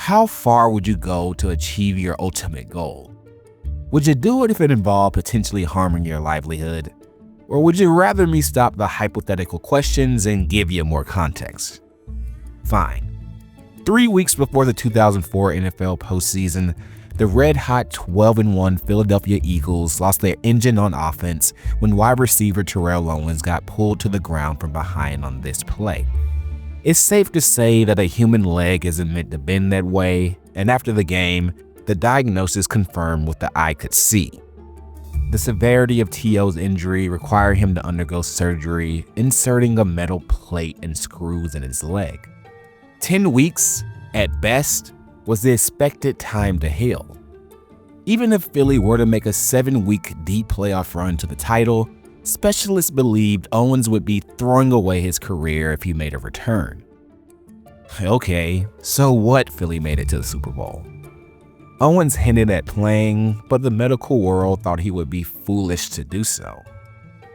How far would you go to achieve your ultimate goal? Would you do it if it involved potentially harming your livelihood? Or would you rather me stop the hypothetical questions and give you more context? Fine. 3 weeks before the 2004 NFL postseason, the red-hot 12-1 Philadelphia Eagles lost their engine on offense when wide receiver Terrell Owens got pulled to the ground from behind on this play. It's safe to say that a human leg isn't meant to bend that way, and after the game, the diagnosis confirmed what the eye could see. The severity of T.O.'s injury required him to undergo surgery, inserting a metal plate and screws in his leg. 10 weeks, at best, was the expected time to heal. Even if Philly were to make a 7-week deep playoff run to the title, specialists believed Owens would be throwing away his career if he made a return. Okay, so what Philly made it to the Super Bowl? Owens hinted at playing, but the medical world thought he would be foolish to do so.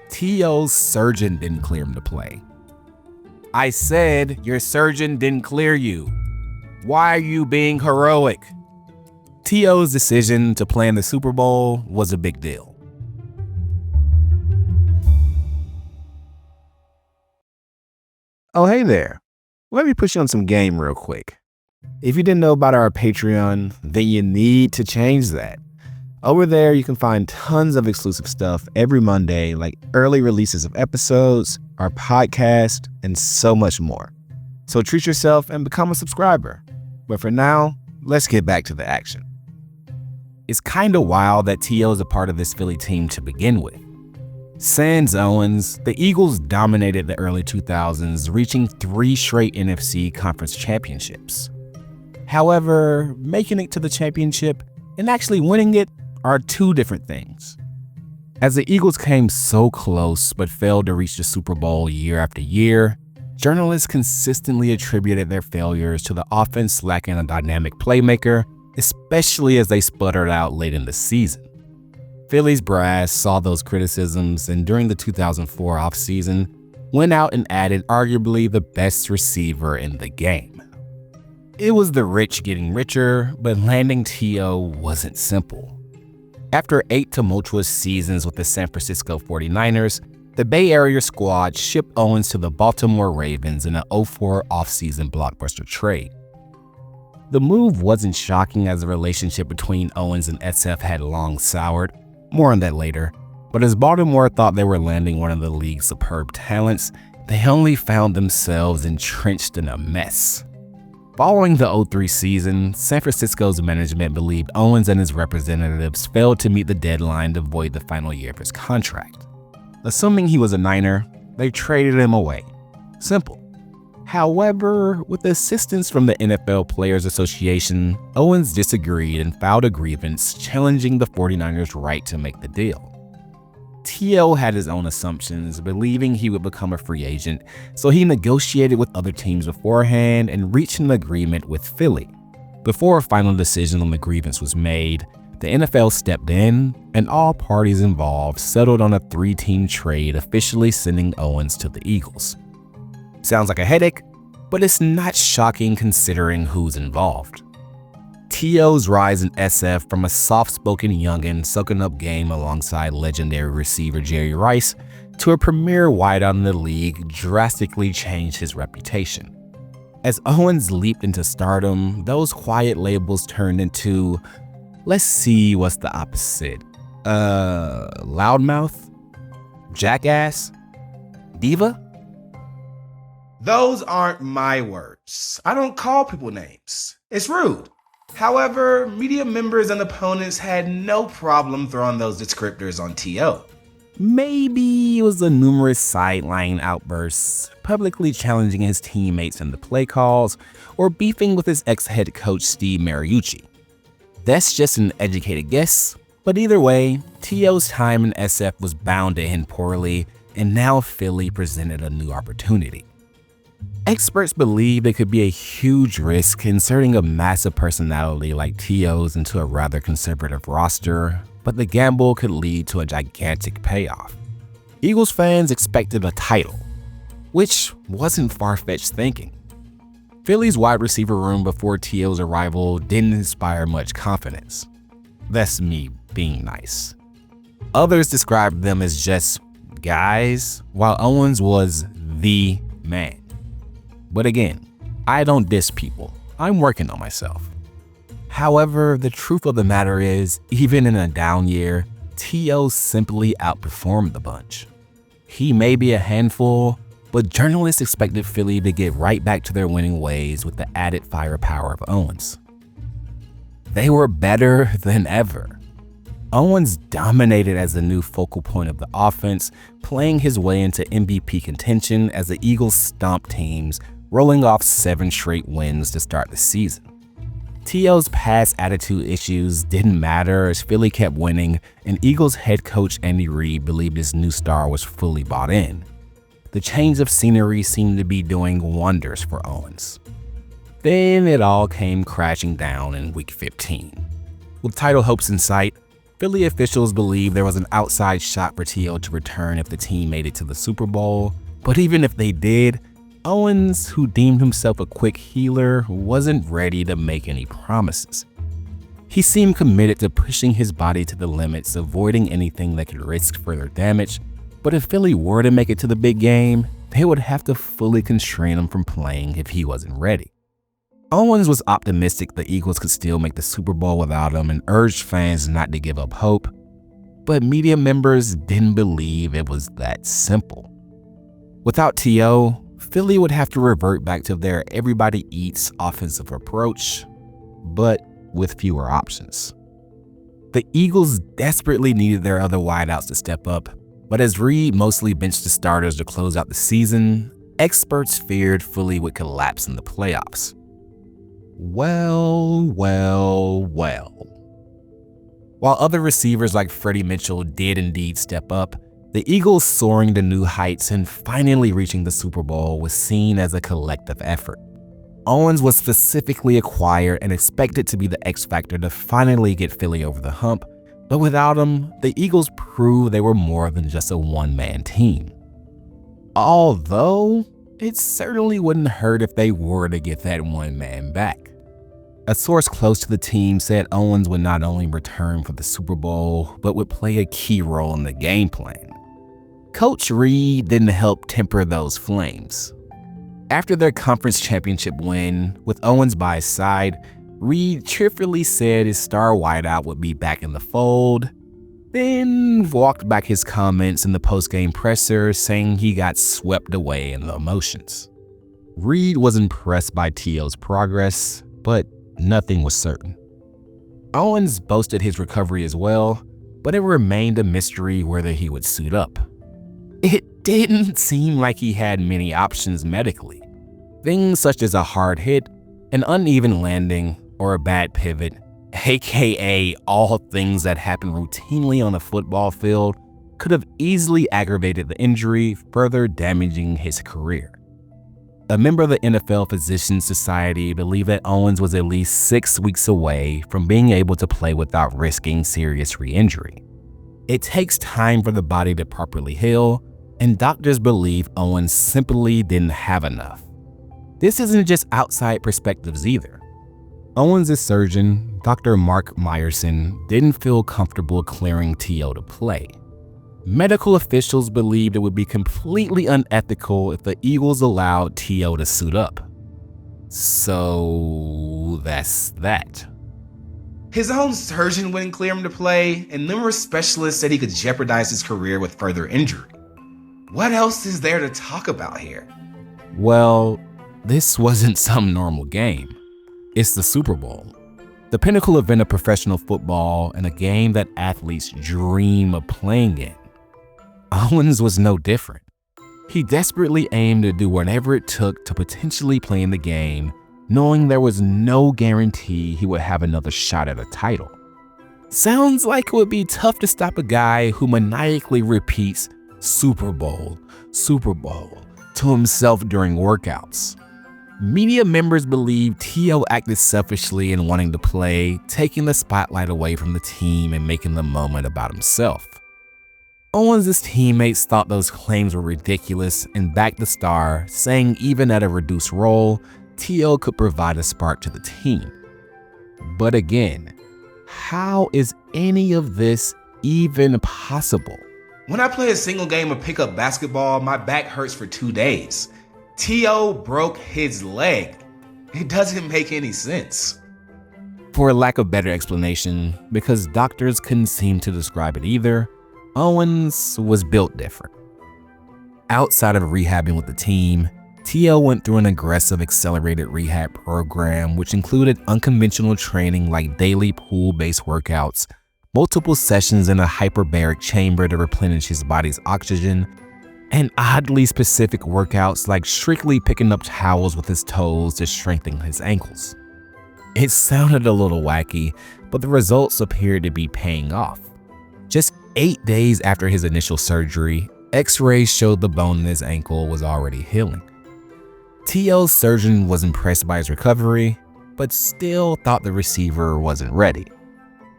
T.O.'s surgeon didn't clear him to play. I said your surgeon didn't clear you. Why are you being heroic? T.O.'s decision to play in the Super Bowl was a big deal. Oh, hey there. Let me put you on some game real quick. If you didn't know about our Patreon, then you need to change that. Over there, you can find tons of exclusive stuff every Monday, like early releases of episodes, our podcast, and so much more. So treat yourself and become a subscriber. But for now, let's get back to the action. It's kinda wild that T.O. is a part of this Philly team to begin with. Sans Owens, the Eagles dominated the early 2000s, reaching 3 straight NFC conference championships. However, making it to the championship and actually winning it are two different things. As the Eagles came so close but failed to reach the Super Bowl year after year, journalists consistently attributed their failures to the offense lacking a dynamic playmaker, especially as they sputtered out late in the season. Philly's brass saw those criticisms and during the 2004 offseason, went out and added arguably the best receiver in the game. It was the rich getting richer, but landing T.O. wasn't simple. After 8 tumultuous seasons with the San Francisco 49ers, the Bay Area squad shipped Owens to the Baltimore Ravens in an 2004 offseason blockbuster trade. The move wasn't shocking as the relationship between Owens and SF had long soured. More on that later, but as Baltimore thought they were landing one of the league's superb talents, they only found themselves entrenched in a mess. Following the 2003 season, San Francisco's management believed Owens and his representatives failed to meet the deadline to void the final year of his contract. Assuming he was a Niner, they traded him away. Simple. However, with assistance from the NFL Players Association, Owens disagreed and filed a grievance challenging the 49ers' right to make the deal. T.O. had his own assumptions, believing he would become a free agent, so he negotiated with other teams beforehand and reached an agreement with Philly. Before a final decision on the grievance was made, the NFL stepped in, and all parties involved settled on a 3-team trade officially sending Owens to the Eagles. Sounds like a headache, but it's not shocking considering who's involved. T.O.'s rise in SF from a soft-spoken youngin' soaking up game alongside legendary receiver Jerry Rice to a premier wideout in the league drastically changed his reputation. As Owens leaped into stardom, those quiet labels turned into, let's see what's the opposite, loudmouth? Jackass? Diva? Those aren't my words. I don't call people names. It's rude. However, media members and opponents had no problem throwing those descriptors on T.O. Maybe it was the numerous sideline outbursts, publicly challenging his teammates in the play calls, or beefing with his ex-head coach Steve Mariucci. That's just an educated guess, but either way, T.O.'s time in SF was bound to end poorly, and now Philly presented a new opportunity. Experts believe it could be a huge risk inserting a massive personality like T.O.'s into a rather conservative roster, but the gamble could lead to a gigantic payoff. Eagles fans expected a title, which wasn't far-fetched thinking. Philly's wide receiver room before T.O.'s arrival didn't inspire much confidence. That's me being nice. Others described them as just guys, while Owens was the man. But again, I don't diss people. I'm working on myself. However, the truth of the matter is, even in a down year, T.O. simply outperformed the bunch. He may be a handful, but journalists expected Philly to get right back to their winning ways with the added firepower of Owens. They were better than ever. Owens dominated as the new focal point of the offense, playing his way into MVP contention as the Eagles stomped teams, rolling off 7 straight wins to start the season. T.O.'s past attitude issues didn't matter as Philly kept winning, and Eagles head coach Andy Reid believed his new star was fully bought in. The change of scenery seemed to be doing wonders for Owens. Then it all came crashing down in Week 15. With title hopes in sight, Philly officials believed there was an outside shot for T.O. to return if the team made it to the Super Bowl, but even if they did, Owens, who deemed himself a quick healer, wasn't ready to make any promises. He seemed committed to pushing his body to the limits, avoiding anything that could risk further damage, but if Philly were to make it to the big game, they would have to fully constrain him from playing if he wasn't ready. Owens was optimistic the Eagles could still make the Super Bowl without him and urged fans not to give up hope, but media members didn't believe it was that simple. Without T.O., Philly would have to revert back to their everybody eats offensive approach, but with fewer options. The Eagles desperately needed their other wideouts to step up, but as Reid mostly benched the starters to close out the season, experts feared Philly would collapse in the playoffs. Well. While other receivers like Freddie Mitchell did indeed step up, the Eagles soaring to new heights and finally reaching the Super Bowl was seen as a collective effort. Owens was specifically acquired and expected to be the X factor to finally get Philly over the hump, but without him, the Eagles proved they were more than just a one-man team. Although, it certainly wouldn't hurt if they were to get that one man back. A source close to the team said Owens would not only return for the Super Bowl, but would play a key role in the game plan. Coach Reid didn't help temper those flames. After their conference championship win, with Owens by his side, Reid cheerfully said his star wideout would be back in the fold, then walked back his comments in the post-game presser saying he got swept away in the emotions. Reid was impressed by T.O.'s progress, but nothing was certain. Owens boasted his recovery as well, but it remained a mystery whether he would suit up. It didn't seem like he had many options medically. Things such as a hard hit, an uneven landing, or a bad pivot, aka all things that happen routinely on a football field, could have easily aggravated the injury, further damaging his career. A member of the NFL Physicians Society believed that Owens was at least 6 weeks away from being able to play without risking serious re-injury. It takes time for the body to properly heal, and doctors believe Owens simply didn't have enough. This isn't just outside perspectives either. Owens' surgeon, Dr. Mark Meyerson, didn't feel comfortable clearing T.O. to play. Medical officials believed it would be completely unethical if the Eagles allowed T.O. to suit up. So that's that. His own surgeon wouldn't clear him to play, and numerous specialists said he could jeopardize his career with further injury. What else is there to talk about here? Well, this wasn't some normal game. It's the Super Bowl, the pinnacle event of professional football and a game that athletes dream of playing in. Owens was no different. He desperately aimed to do whatever it took to potentially play in the game, knowing there was no guarantee he would have another shot at a title. Sounds like it would be tough to stop a guy who maniacally repeats Super Bowl, Super Bowl to himself during workouts. Media members believe T.O. acted selfishly in wanting to play, taking the spotlight away from the team and making the moment about himself. Owens' teammates thought those claims were ridiculous and backed the star, saying even at a reduced role, Terrell could provide a spark to the team. But again, how is any of this even possible? When I play a single game of pickup basketball, my back hurts for 2 days. T.O. broke his leg. It doesn't make any sense. For a lack of better explanation, because doctors couldn't seem to describe it either, Owens was built different. Outside of rehabbing with the team, T.O. went through an aggressive accelerated rehab program which included unconventional training like daily pool-based workouts, multiple sessions in a hyperbaric chamber to replenish his body's oxygen, and oddly specific workouts like strictly picking up towels with his toes to strengthen his ankles. It sounded a little wacky, but the results appeared to be paying off. Just 8 days after his initial surgery, X-rays showed the bone in his ankle was already healing. T.O.'s surgeon was impressed by his recovery, but still thought the receiver wasn't ready.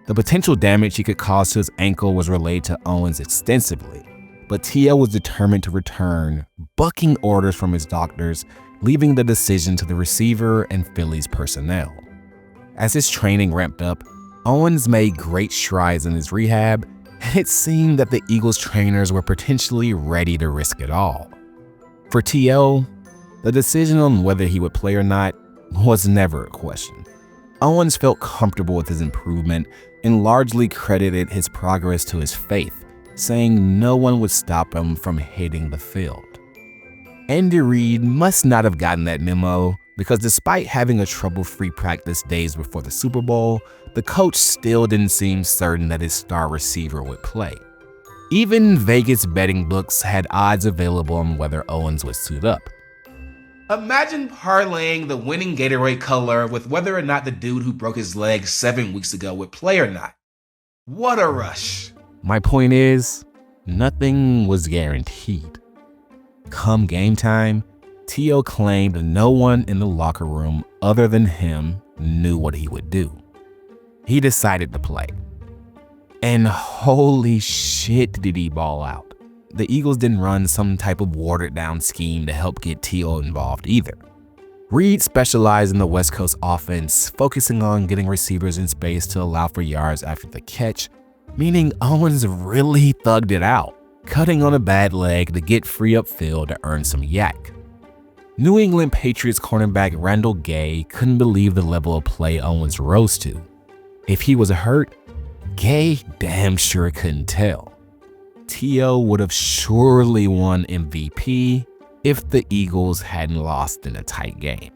The potential damage he could cause to his ankle was relayed to Owens extensively, but T.O. was determined to return, bucking orders from his doctors, leaving the decision to the receiver and Phillies personnel. As his training ramped up, Owens made great strides in his rehab, and it seemed that the Eagles trainers were potentially ready to risk it all. For T.O., the decision on whether he would play or not was never a question. Owens felt comfortable with his improvement and largely credited his progress to his faith, saying no one would stop him from hitting the field. Andy Reid must not have gotten that memo, because despite having a trouble-free practice days before the Super Bowl, the coach still didn't seem certain that his star receiver would play. Even Vegas betting books had odds available on whether Owens would suit up. Imagine parlaying the winning Gatorade color with whether or not the dude who broke his leg 7 weeks ago would play or not. What a rush. My point is, nothing was guaranteed. Come game time, T.O. claimed no one in the locker room other than him knew what he would do. He decided to play. And holy shit did he ball out. The Eagles didn't run some type of watered down scheme to help get T.O. involved either. Reid specialized in the West Coast offense, focusing on getting receivers in space to allow for yards after the catch, meaning Owens really thugged it out, cutting on a bad leg to get free upfield to earn some yak. New England Patriots cornerback Randall Gay couldn't believe the level of play Owens rose to. If he was hurt, Gay damn sure couldn't tell. T.O. would have surely won MVP if the Eagles hadn't lost in a tight game.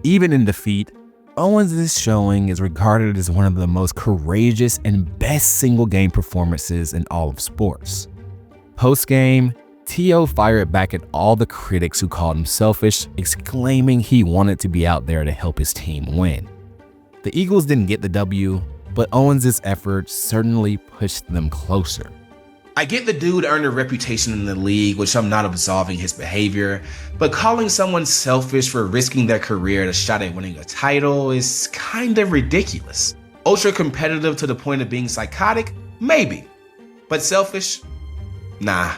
Even in defeat, Owens' showing is regarded as one of the most courageous and best single game performances in all of sports. Post-game, T.O. fired back at all the critics who called him selfish, exclaiming he wanted to be out there to help his team win. The Eagles didn't get the W, but Owens' effort certainly pushed them closer. I get the dude earned a reputation in the league, which I'm not absolving his behavior, but calling someone selfish for risking their career at a shot at winning a title is kind of ridiculous. Ultra competitive to the point of being psychotic? Maybe. But selfish? Nah.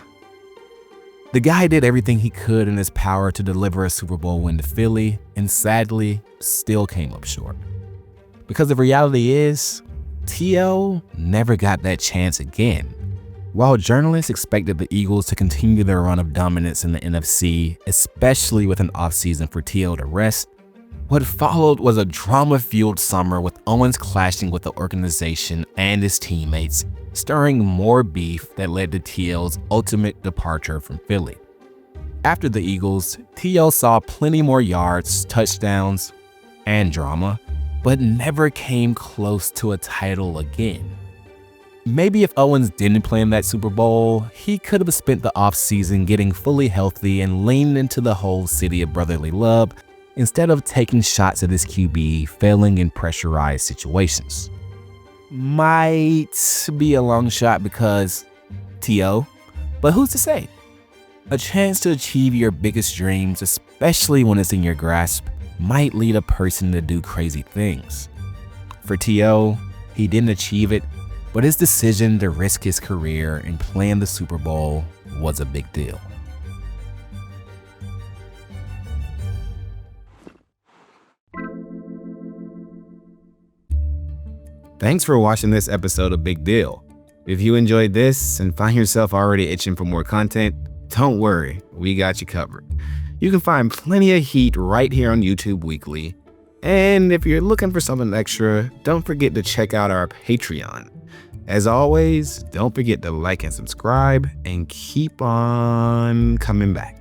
The guy did everything he could in his power to deliver a Super Bowl win to Philly, and sadly, still came up short. Because the reality is, T.O. never got that chance again. While journalists expected the Eagles to continue their run of dominance in the NFC, especially with an offseason for T.O. to rest, what followed was a drama-fueled summer with Owens clashing with the organization and his teammates, stirring more beef that led to T.O.'s ultimate departure from Philly. After the Eagles, T.O. saw plenty more yards, touchdowns, and drama, but never came close to a title again. Maybe if Owens didn't play in that Super Bowl, he could have spent the offseason getting fully healthy and leaned into the whole city of brotherly love instead of taking shots at his QB, failing in pressurized situations. Might be a long shot because T.O., but who's to say? A chance to achieve your biggest dreams, especially when it's in your grasp, might lead a person to do crazy things. For T.O., he didn't achieve it, but his decision to risk his career and play in the Super Bowl was a big deal. Thanks for watching this episode of Big Deal. If you enjoyed this and find yourself already itching for more content, don't worry, we got you covered. You can find plenty of heat right here on YouTube weekly. And if you're looking for something extra, don't forget to check out our Patreon. As always, don't forget to like and subscribe and keep on coming back.